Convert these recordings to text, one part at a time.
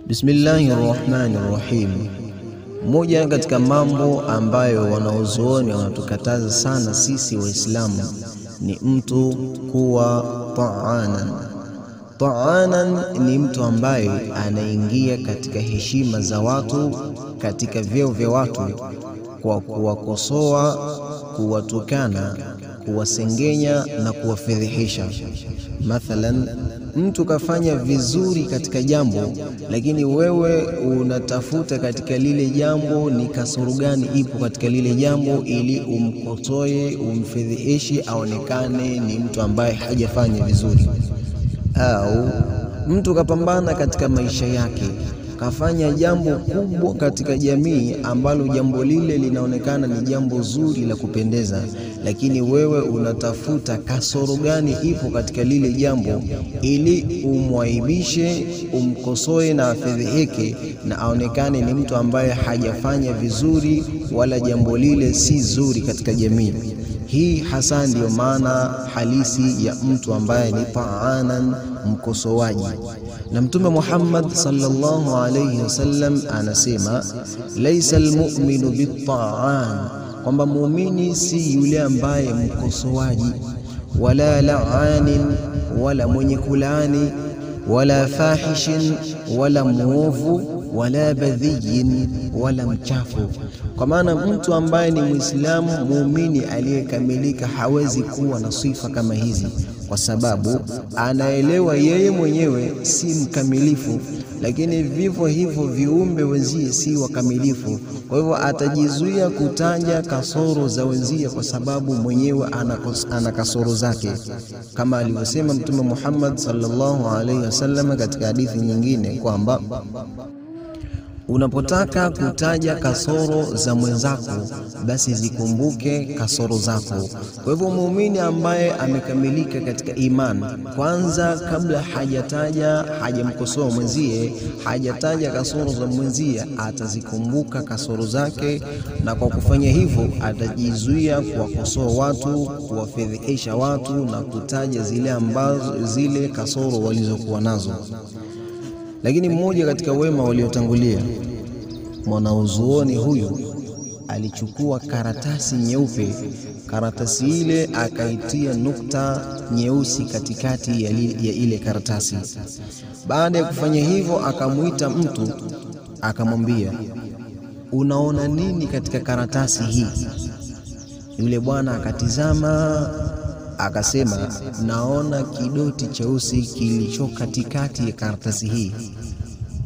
Bismillahirrahmanirrahim. Moja katika mambo ambayo wanaozuoni wanatukataza sana sisi Waislamu ni mtu kuwa ta'anan. Ta'anan ni mtu ambaye anaingia katika heshima za watu, katika vyeo vya watu kwa kuwakosoa, kuwatukana, kuwasengenya na kuwafedhehesha. Mathalan, mtu kafanya vizuri katika jambo, lakini wewe unatafuta katika lile jambo ni kasoro gani ipo katika lile jambo, ili umkosoe, umfedheheshe, aonekane ni mtu ambaye hajafanya vizuri. Au mtu kapambana katika maisha yake, kafanya jambo kubwa katika jamii ambalo jambo lile linaonekana ni jambo zuri la kupendeza, lakini wewe unatafuta kasoro gani ipo katika lile jambo, ili umwaibishe, umkosoe na afedheheke na aonekane ni mtu ambaye hajafanya vizuri wala jambo lile si zuri katika jamii. Hii hasa ndiyo maana halisi ya mtu ambaye ni ta'anan, mkosoaji. Na Mtume Muhammad sallallahu alayhi wasallam anasema, laisa almu'minu bitta'an, kwamba muumini si yule ambaye mkosoaji, wala la'anin, wala mwenye kulani, wala fahishin, wala muovu, wala badhiyin, wala mchafu. Kwa maana mtu ambaye ni Muislamu muumini aliyekamilika hawezi kuwa na sifa kama hizi, kwa sababu anaelewa yeye mwenyewe si mkamilifu, lakini vivyo hivyo viumbe wenzie si wakamilifu. Kwa hivyo atajizuia kutaja kasoro za wenzie kwa sababu mwenyewe ana kasoro zake, kama alivyosema Mtume Muhammad sallallahu alaihi wasallam katika hadithi nyingine kwamba unapotaka kutaja kasoro za mwenzako, basi zikumbuke kasoro zako. Kwa hivyo muumini ambaye amekamilika katika imani, kwanza kabla hajamkosoa mwenzie, hajataja kasoro za mwenzie, atazikumbuka kasoro zake, na kwa kufanya hivyo atajizuia kuwakosoa watu, kuwafedhehesha watu na kutaja zile kasoro walizokuwa nazo. Lakini mmoja katika wema waliotangulia, mwanazuoni huyu alichukua karatasi nyeupe, karatasi ile akaitia nukta nyeusi katikati ya ile karatasi. Baada ya kufanya hivyo, akamuita mtu akamwambia, unaona nini katika karatasi hii? Yule bwana akatizama akasema, naona kidoti cheusi kilicho katikati ya karatasi hii.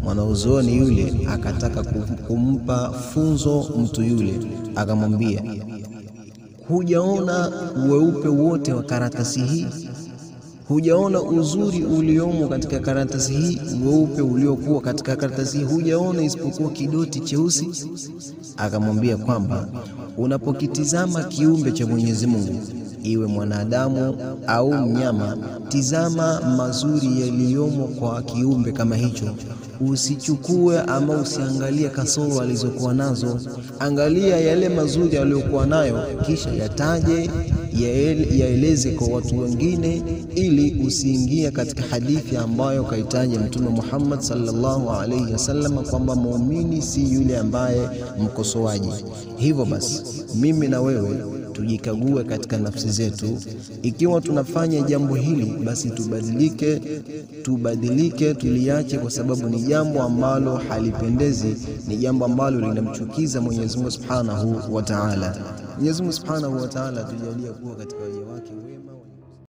Mwanazuoni yule akataka kumpa funzo mtu yule, akamwambia, hujaona weupe wote wa karatasi hii? Hujaona uzuri uliomo katika karatasi hii, weupe uliokuwa katika karatasi hii? Hujaona isipokuwa kidoti cheusi? Akamwambia kwamba unapokitizama kiumbe cha Mwenyezi Mungu, iwe mwanadamu au mnyama, tizama mazuri yaliyomo kwa kiumbe kama hicho. Usichukue ama usiangalie kasoro alizokuwa nazo, angalia yale mazuri aliyokuwa nayo, kisha yataje, yaeleze kwa watu wengine, ili usiingie katika hadithi ambayo kaitaja Mtume Muhammad sallallahu alayhi wasallam kwamba muumini si yule ambaye mkosoaji. Hivyo basi mimi na wewe tujikague katika nafsi zetu. Ikiwa tunafanya jambo hili, basi tubadilike, tuliache, kwa sababu ni jambo ambalo halipendezi, ni jambo ambalo linamchukiza Mwenyezi Mungu Subhanahu wa Ta'ala. Mwenyezi Mungu Subhanahu wa Ta'ala tujalie kuwa katika waja wake wema.